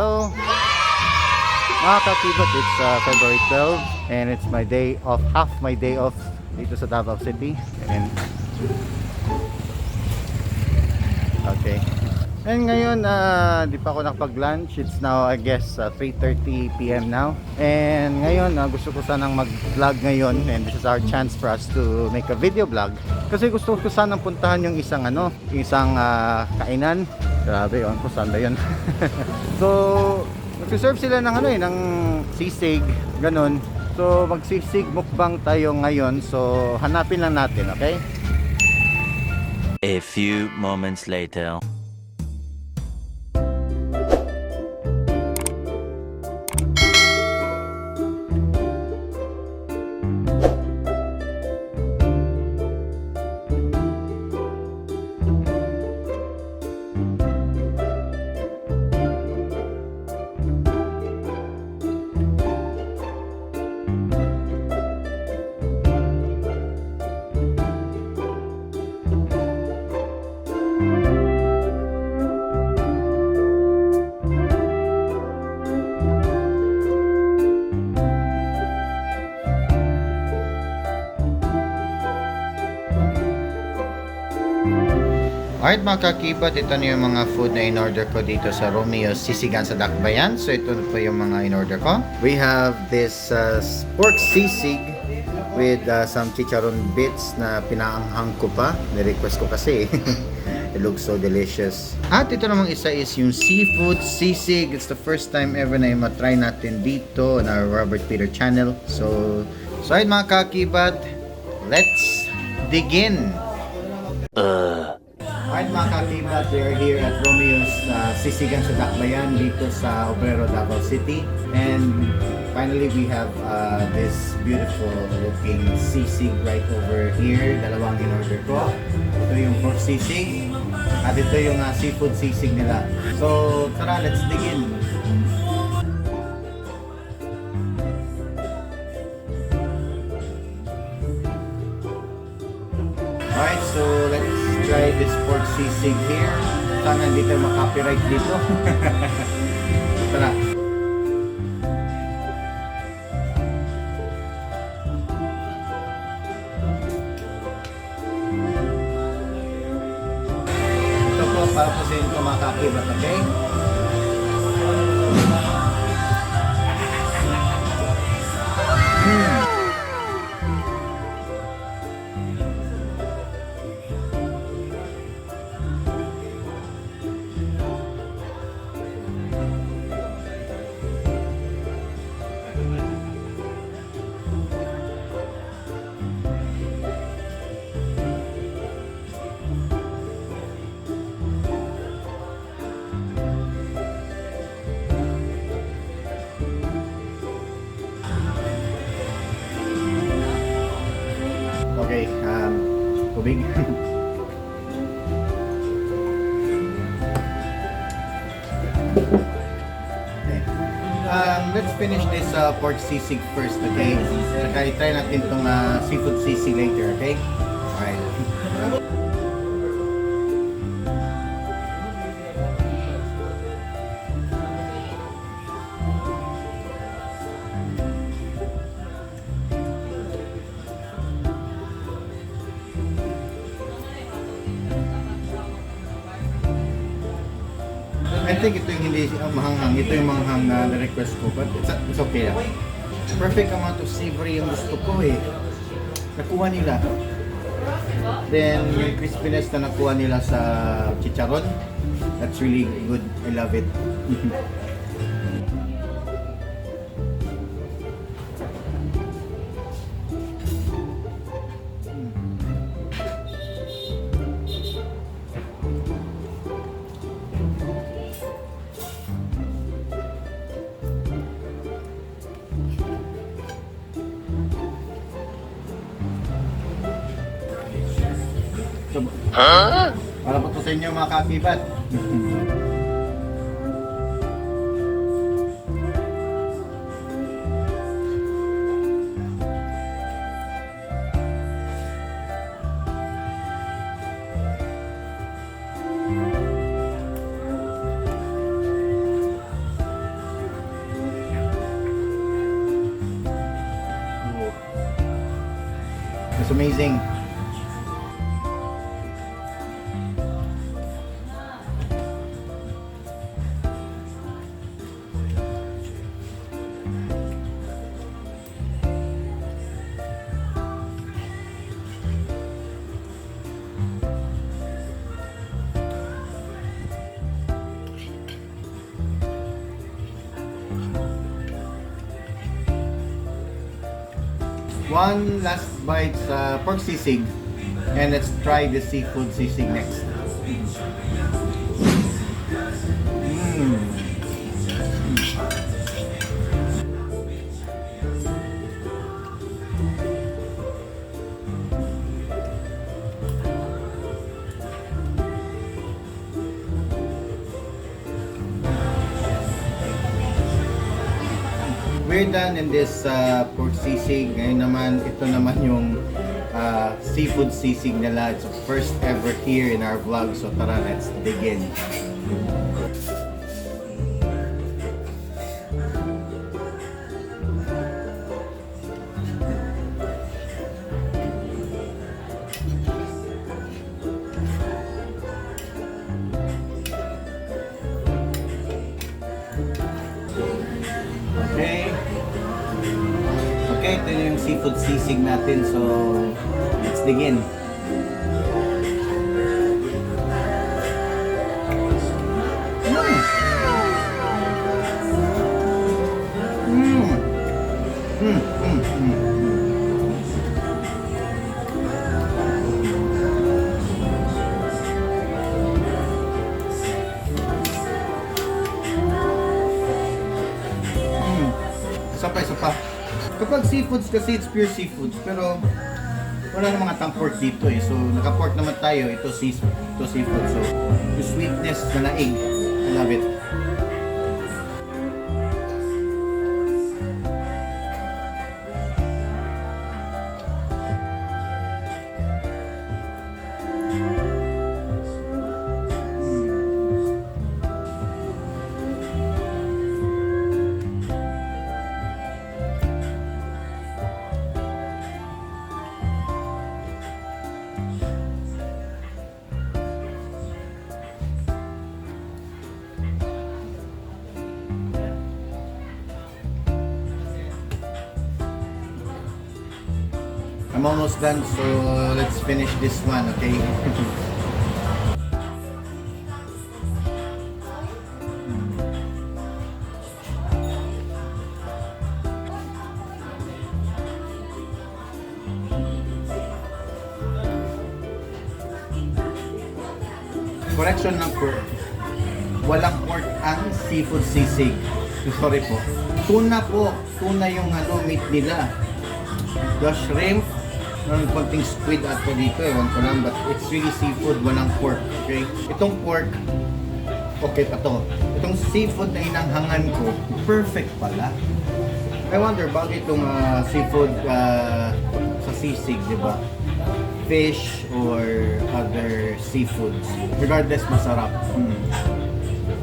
Hello mga kaakibat, it's February 12 and it's my day off, half my day off dito sa Davao City. And okay, and ngayon di pa ako nakapag-lunch. It's now I guess 3:30 PM now. And ngayon gusto ko sanang mag-vlog ngayon, and this is our chance for us to make a video vlog. Kasi gusto ko sanang puntahan yung isang kainan. Grabe, yun, kung saan ba yun. So nagsiserve sila ng ng sisig, ganun. So magsisig mukbang tayo ngayon. So hanapin lang natin, okay? A few moments later. Alright mga kaakibat, ito na yung mga food na in-order ko dito sa Romeo Sisigan sa Dakbayan. So ito po yung mga in-order ko. We have this pork sisig with some chicharon bits na pinaanghang ko pa. Ni-request ko kasi. It looks so delicious. At ito namang isa is yung seafood sisig. It's the first time ever na yung matry natin dito on our Robert Peter channel. So ayun mga kaakibat, let's dig in. Alright mga kaakibat, we are here at Romeo's Sisigan sa Dakbayan dito sa Obrero, Davao City. And finally we have this beautiful looking sisig right over here. Dalawang in-order ko. Ito yung pork sisig at ito yung seafood sisig nila. So tara, let's dig in. Alright, so let's try this pork sisig here. Sana hindi tayo makapiright dito. Tara. Ito po, para po sa inyo mga kaakibat, okay? Okay, tubig. Okay. Let's finish this pork sisig first, okay? Saka i-try natin itong seafood sisig later, okay? Alright. I think ito yung hindi mahanghang. Ito yung mahanghang na request ko, but it's okay lang. Perfect amount of savory yung gusto ko eh. Nakuha nila. Then yung crispiness na nakuha nila sa chicharon, that's really good. I love it. Para po sa inyo mga kaakibat. It's amazing. One last bite sa pork sisig, and let's try the seafood sisig next. We're done in this pork sisig. Ngayon naman, ito naman yung seafood sisig nila. It's first ever here in our vlog. So tara, let's dig in. Okay, ito yung seafood sisig natin. So, let's dig in. Isa pa. Kapag seafoods kasi, it's pure seafoods. Pero wala namang atang pork dito eh. So naka-pork naman tayo. Ito seafood. So yung sweetness na laing. I love it. I'm almost done, so let's finish this one, okay? Correction ng pork. Walang pork ang seafood sisig. Sorry po. Tuna po. Tuna yung meat nila. The shrimp, konting squid at po dito, ewan ko lang, but it's really seafood, walang pork, okay? Itong pork, okay pa to. Itong seafood na inanghangan ko, perfect pala. I wonder, bakit itong seafood sa sisig, di ba? Fish or other seafoods, regardless masarap.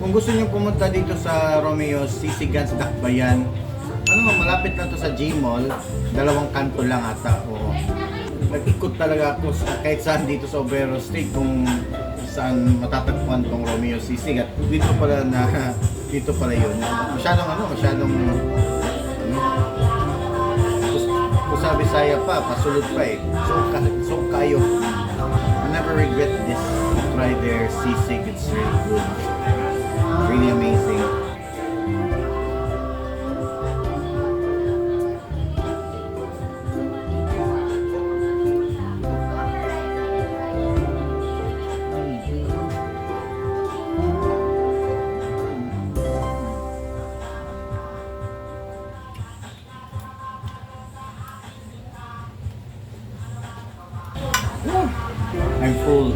Kung gusto niyo pumunta dito sa Romeo Sisigan sa Dakbayan, malapit lang to sa G-Mall, 2 kanto lang ata. O, nag-ikot talaga ako kahit saan dito sa Obrero Street kung saan matatagpuan tong Romeo Sisig. At dito pala yun. Masyadong kung sa Bisaya pa, pasulod pa eh. So kayo. I never regret this. Try their sisig, it's really good. Really amazing. I'm full.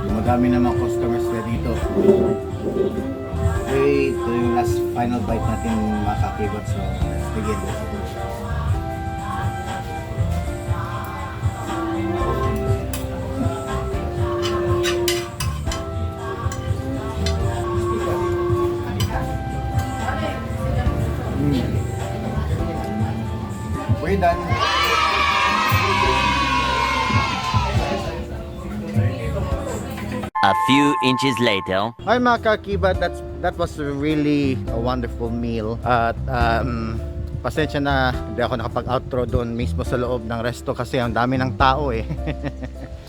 Madami na mga customers na dito. Okay, ito yung last final bite natin mga kaakibat. So, let's begin. We're done. A few inches later. Hi mga kaakibat, that was really a wonderful meal. At pasensya na hindi ako nakapag-outro doon mismo sa loob ng resto kasi ang dami ng tao eh.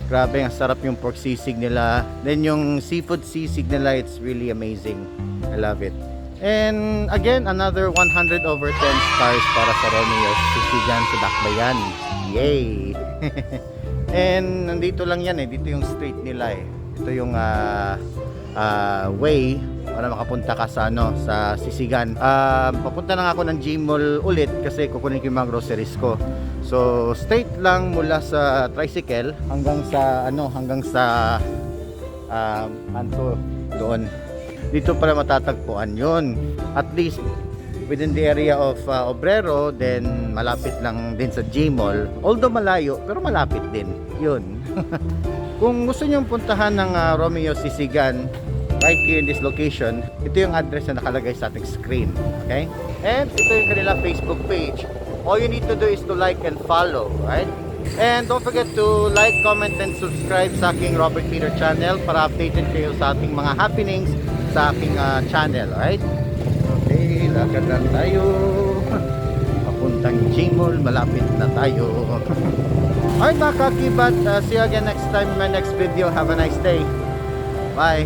Grabe, ang sarap yung pork sisig nila. Then yung seafood sisig nila, it's really amazing. I love it. And again, another 100 over 10 stars para sa Romeo Sisigan sa Dakbayan. Yay! And nandito lang yan eh, dito yung street nila eh. Ito yung way para makapunta ka sa sa Sisigan. Papunta na nga ako ng Gmall ulit kasi kukunin ko yung mga groceries ko. So straight lang mula sa tricycle hanggang sa Anto doon. Dito pala matatagpuan yun. At least within the area of Obrero, then malapit lang din sa Gmall. Although malayo, pero malapit din. Yun. Kung gusto nyo puntahan ng Romeo Sisigan right here in this location, ito yung address na nakalagay sa ating screen. Okay? And ito yung kanila Facebook page. All you need to do is to like and follow, right? And don't forget to like, comment, and subscribe sa aking Robert Peter channel para updated kayo sa ating mga happenings sa aking channel, right? Okay, lakad na tayo. Papuntang Gmall, malapit na tayo. Alright mga kaakibat, see you again next time in my next video. Have a nice day. Bye.